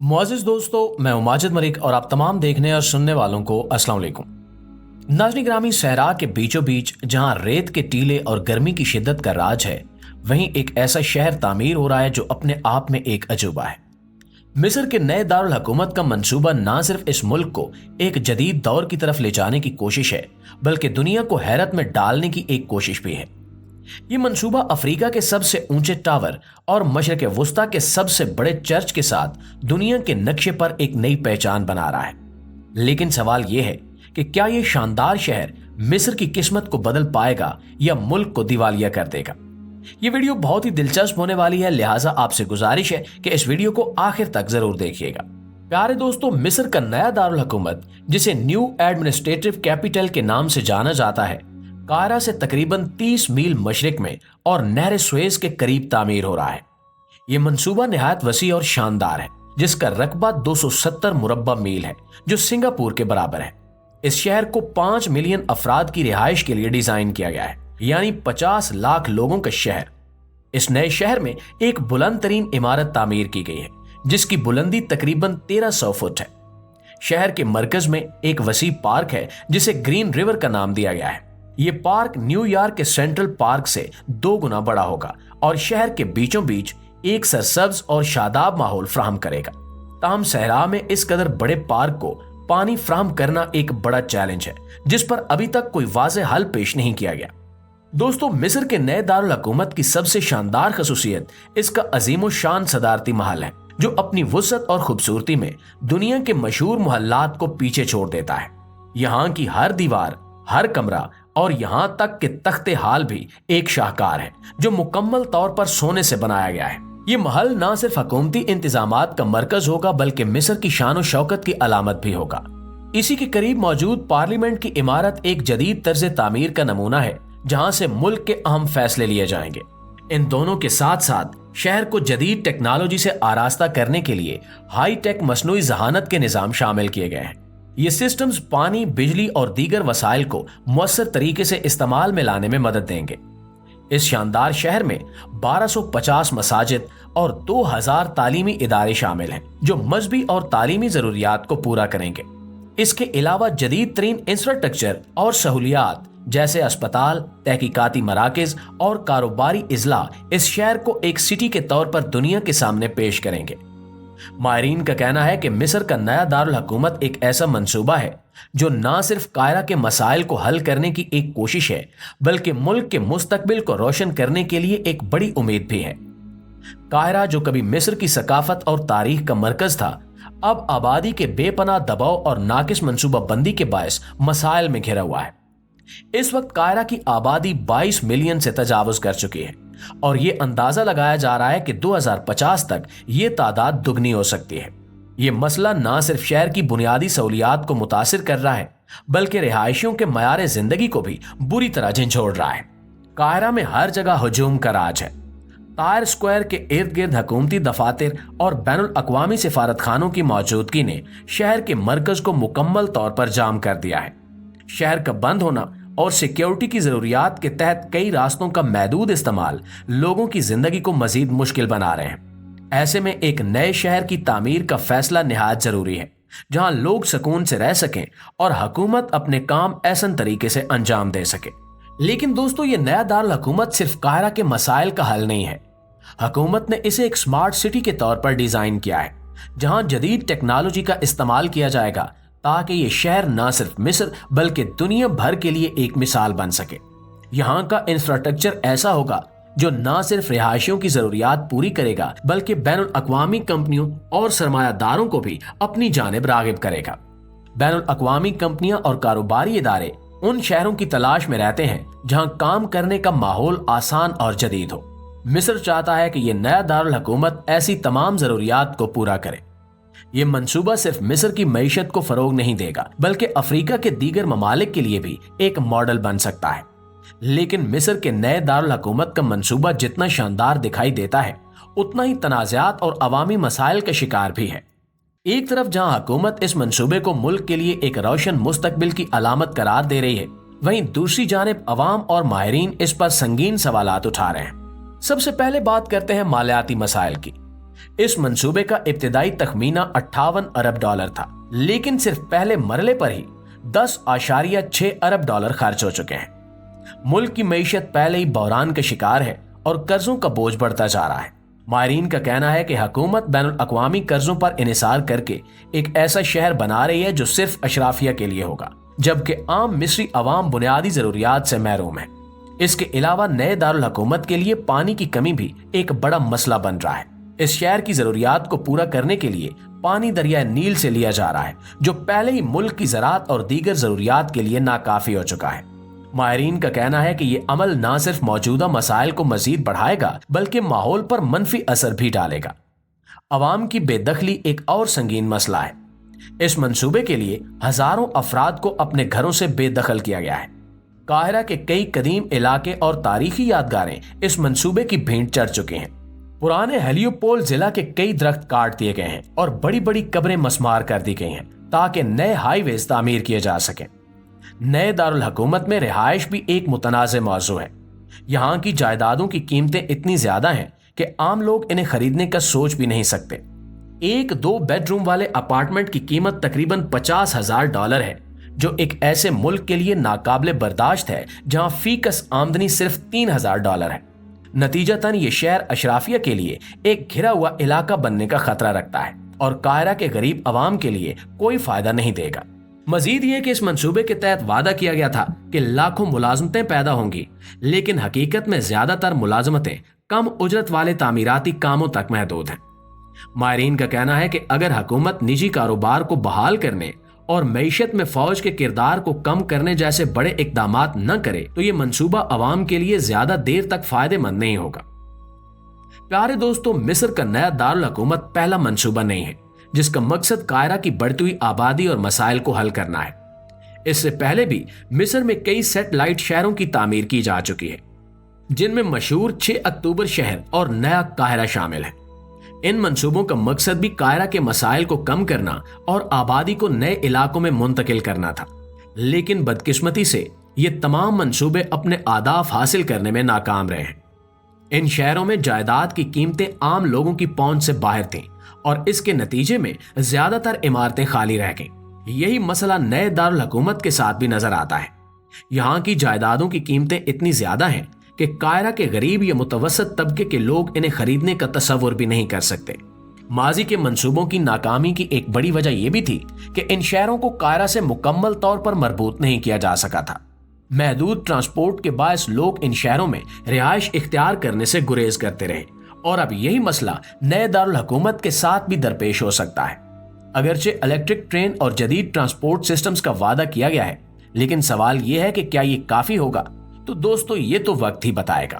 मुआज़िज़ दोस्तों, मैं माजिद मलिक और आप तमाम देखने और सुनने वालों को अस्सलाम वालेकुम। नाज़रीन ग्रामी, सहरा के बीचों बीच जहां रेत के टीले और गर्मी की शिद्दत का राज है, वहीं एक ऐसा शहर तामीर हो रहा है जो अपने आप में एक अजूबा है। मिस्र के नए दारुल हुकूमत का मंसूबा ना सिर्फ इस मुल्क को एक जदीद दौर की तरफ ले जाने की कोशिश है, बल्कि दुनिया को हैरत में डालने की एक कोशिश भी है। ये मंसूबा अफ्रीका के सबसे ऊंचे टावर और मशरक वस्ता के सबसे बड़े चर्च के साथ दुनिया के नक्शे पर एक नई पहचान बना रहा है। लेकिन सवाल यह है कि क्या ये शानदार शहर मिस्र की किस्मत को बदल पाएगा या मुल्क को दिवालिया कर देगा। ये वीडियो बहुत ही दिलचस्प होने वाली है, लिहाजा आपसे गुजारिश है कि इस वीडियो को आखिर तक जरूर देखिएगा। प्यारे दोस्तों, मिस्र का नया दारुल हुकूमत, जिसे न्यू एडमिनिस्ट्रेटिव कैपिटल के नाम से जाना जाता है, कायरा से तकरीबन 30 मील मशरिक में और नहर सुएज के करीब तामीर हो रहा है। यह मंसूबा निहायत वसी और शानदार है, जिसका रकबा 270 मुरब्बा मील है, जो सिंगापुर के बराबर है। इस शहर को 5 मिलियन अफराद की रिहाइश के लिए डिजाइन किया गया है, यानी 50 लाख लोगों का शहर। इस नए शहर में एक बुलंद तरीन इमारत तामीर की गई है, जिसकी बुलंदी तकरीबन 1300 फुट है। शहर के मरकज में एक वसी पार्क है, जिसे ग्रीन रिवर का नाम दिया गया है। ये पार्क न्यूयॉर्क के सेंट्रल पार्क से 2 गुना बड़ा होगा और शहर के बीचों बीच एक सरसब्ज और शादाब माहौल फ्राहम करेगा। ताहम सहरा में इस कदर बड़े पार्क को पानी फ्राहम करना एक बड़ा चैलेंज है, जिस पर अभी तक कोई वाज़ेह हल पेश नहीं किया गया। दोस्तों, मिस्र के नए दारुल हुकूमत की सबसे शानदार खसूसियत इसका अजीम शान सदारती महल है, जो अपनी वुसअत और खूबसूरती में दुनिया के मशहूर मोहल्लात को पीछे छोड़ देता है। यहाँ की हर दीवार, हर कमरा और यहां तक कि तख्ते हाल भी एक शाहकार है, जो मुकम्मल तौर पर सोने से बनाया गया है। ये महल ना सिर्फ हुकूमती इंतजामात का मरकज होगा, बल्कि मिस्र की शान और शौकत की अलामत भी होगा। इसी के करीब मौजूद पार्लियामेंट की इमारत एक जदीद तर्ज तामीर का नमूना है, जहां से मुल्क के अहम फैसले लिए जाएंगे। इन दोनों के साथ साथ शहर को जदीद टेक्नोलॉजी से आरास्ता करने के लिए हाई टेक मसनूई जहानत के निजाम शामिल किए गए हैं। ये सिस्टम्स पानी, बिजली और दीगर वसाइल को मुअस्सर तरीके से इस्तेमाल में लाने में मदद देंगे। इस शानदार शहर में 1250 मसाजिद और 2000 तालीमी इदारे शामिल हैं, जो मजहबी और तालीमी जरूरियात को पूरा करेंगे। इसके अलावा जदीद तरीन इंफ्रास्ट्रक्चर और सहूलियात जैसे अस्पताल, तहकीकाती मराकज और कारोबारी इजला इस शहर को एक सिटी के तौर पर दुनिया के सामने पेश करेंगे। माहिरीन का कहना है कि मिस्र का नया दारुल हुकूमत एक ऐसा मंसूबा है जो ना सिर्फ कायरा के मसाइल को हल करने की एक कोशिश है, बल्कि मुल्क के मुस्तकबिल को रोशन करने के लिए एक बड़ी उम्मीद भी है। कायरा, जो कभी मिस्र की सकाफत और तारीख का मरकज था, अब आबादी के बेपनाह दबाव और नाकिस मंसूबा बंदी के बायस मसाइल में घिरा हुआ है। इस वक्त कायरा की आबादी 22 मिलियन से तजावुज कर चुकी है और ये अंदाजा लगाया जा रहा है कि 2050 तक ये तादाद दुगनी हो सकती है। ये मसला ना सिर्फ शहर की बुनियादी सहूलियात को मुतासिर कर रहा है, बल्कि रिहायशियों के मयार जिंदगी को भी बुरी तरह झंझोड़ रहा है। कायरा में हर जगह हुजूम का राज है। तायर स्क्वायर के इर्द गिर्द हुकूमती दफातर और बैनुल अक़वामी सिफारत खानों की मौजूदगी ने शहर के मरकज को मुकम्मल तौर पर जाम कर दिया है। शहर का बंद होना और सिक्योरिटी की जरूरियात के तहत कई रास्तों का महदूद इस्तेमाल लोगों की जिंदगी को मजीद मुश्किल बना रहे हैं। ऐसे में एक नए शहर की तामीर का फैसला निहायत जरूरी है, जहां लोग सुकून से रह सकें और हुकूमत अपने काम ऐसन तरीके से अंजाम दे सके। लेकिन दोस्तों, ये नया दारुल हुकूमत सिर्फ कायरा के मसाइल का हल नहीं है। हुकूमत ने इसे एक स्मार्ट सिटी के तौर पर डिजाइन किया है, जहां जदीद टेक्नोलॉजी का इस्तेमाल किया जाएगा, ताकि ये शहर न सिर्फ मिस्र बल्कि दुनिया भर के लिए एक मिसाल बन सके। यहाँ का इंफ्रास्ट्रक्चर ऐसा होगा जो न सिर्फ रिहायशियों की जरूरियात पूरी करेगा, बल्कि बैनुल अक़वामी कंपनियों और सरमायादारों को भी अपनी जानिब रागिब करेगा। बैनुल अक़वामी कंपनियां और कारोबारी इदारे उन शहरों की तलाश में रहते हैं जहाँ काम करने का माहौल आसान और जदीद हो। मिस्र चाहता है कि यह नया दारुल हुकूमत ऐसी तमाम जरूरियात को पूरा करे। ये मंसूबा सिर्फ मिस्र की मईशत को फरोग नहीं देगा, बल्कि अफ्रीका के दीगर ममालिक के लिए भी एक मॉडल बन सकता है। लेकिन मिस्र के नए दारुल हुकूमत का मंसूबा जितना शानदार दिखाई देता है, उतना ही तनाज़ात और अवामी मसाइल का शिकार भी है। एक तरफ जहां हुकूमत इस मंसूबे को मुल्क के लिए एक रोशन मुस्तकबिल की अलामत करार दे रही है, वहीं दूसरी जानिब अवाम और माहिरीन इस पर संगीन सवालात उठा रहे हैं। सबसे पहले बात करते हैं मालियाती मसाइल की। इस मंसूबे का इब्तिदाई तखमीना 58 अरब डॉलर था, लेकिन सिर्फ पहले मरले पर ही 10.6 अरब डॉलर खर्च हो चुके हैं। मुल्क की मईशत पहले ही बहरान का शिकार है और कर्जों का बोझ बढ़ता जा रहा है। माहिरीन का कहना है कि हुकूमत बैनुल अक़वामी कर्जों पर इन्हिसार करके एक ऐसा शहर बना रही है जो सिर्फ अशराफिया के लिए होगा, जबकि आम मिस्री अवाम बुनियादी जरूरियात से महरूम है। इसके अलावा नए दारुल हुकूमत के लिए पानी की कमी भी एक बड़ा मसला बन रहा है। इस शहर की जरूरियात को पूरा करने के लिए पानी दरिया नील से लिया जा रहा है, जो पहले ही मुल्क की ज़राअत और दीगर जरूरियात के लिए नाकाफी हो चुका है। माहिरीन का कहना है कि ये अमल न सिर्फ मौजूदा मसाइल को मजीद बढ़ाएगा बल्कि माहौल पर मनफी असर भी डालेगा। अवाम की बेदखली एक और संगीन मसला है। इस मंसूबे के लिए हजारों अफराद को अपने घरों से बेदखल किया गया है। काहिरा के कई कदीम इलाके और तारीखी यादगारें इस मंसूबे की भेंट चढ़ चुके हैं। पुराने हेलियोपोल जिला के कई दरख्त काट दिए गए हैं और बड़ी बड़ी कब्रें मस्मार कर दी गई हैं ताकि नए हाईवेज तामीर किए जा सकें। नए दारुल हुकूमत में रिहाइश भी एक मुतनाज़ मौजू है। यहाँ की जायदादों की कीमतें इतनी ज्यादा हैं कि आम लोग इन्हें खरीदने का सोच भी नहीं सकते। एक 2 बेडरूम वाले अपार्टमेंट की कीमत तकरीबन 50,000 डॉलर है, जो एक ऐसे मुल्क के लिए नाकाबिले बर्दाश्त है जहाँ फीकस आमदनी सिर्फ 3,000 डॉलर है। नतीजतन ये शहर अशराफिया के लिए एक घिरा हुआ इलाका बनने का खतरा रखता है और काहिरा के गरीब अवाम के लिए कोई फायदा नहीं देगा। मजीद ये कि इस मंसूबे के तहत वादा किया गया था कि लाखों मुलाजमतें पैदा होंगी, लेकिन हकीकत में ज्यादातर मुलाजमतें कम उजरत वाले तामीराती कामों तक महदूद हैं। माहिरीन का कहना है कि अगर हुकूमत निजी कारोबार को बहाल करने और मईशत में फौज के किरदार को कम करने जैसे बड़े इकदामात न करे तो ये मंसूबा अवाम के लिए ज्यादा देर तक फायदेमंद नहीं होगा। प्यारे दोस्तों, मिस्र का नया दारुल हुकूमत पहला मंसूबा नहीं है जिसका मकसद काहिरा की बढ़ती हुई आबादी और मसाइल को हल करना है। इससे पहले भी मिस्र में कई सेटेलाइट शहरों की तामीर की जा चुकी है, जिनमें मशहूर 6 अक्टूबर शहर और नया काहिरा शामिल है। इन मंसूबों का मकसद भी काहिरा के मसाइल को कम करना और आबादी को नए इलाकों में मुंतकिल करना था, लेकिन बदकिस्मती से ये तमाम मंसूबे अपने आदाफ हासिल करने में नाकाम रहे हैं। इन शहरों में जायदाद की कीमतें आम लोगों की पहुंच से बाहर थीं और इसके नतीजे में ज्यादातर इमारतें खाली रह गईं। यही मसला नए दारुल हुकूमत के साथ भी नजर आता है। यहाँ की जायदादों की कीमतें इतनी ज्यादा हैं कि काहिरा के गरीब या मुतवसत तबके के लोग इन्हें खरीदने का तसव्वुर भी नहीं कर सकते। माजी के मंसूबों की नाकामी की एक बड़ी वजह यह भी थी कि इन शहरों को काहिरा से मुकम्मल तौर पर मरबूत नहीं किया जा सका था। महदूद ट्रांसपोर्ट के बायस लोग इन शहरों में रिहाइश इख्तियार करने से गुरेज करते रहे और अब यही मसला नए दारुल हुकूमत के साथ भी दरपेश हो सकता है। अगरचे इलेक्ट्रिक ट्रेन और जदीद ट्रांसपोर्ट सिस्टम्स का वादा किया गया है, लेकिन सवाल यह है कि क्या ये काफी होगा? तो दोस्तों, ये तो वक्त ही बताएगा।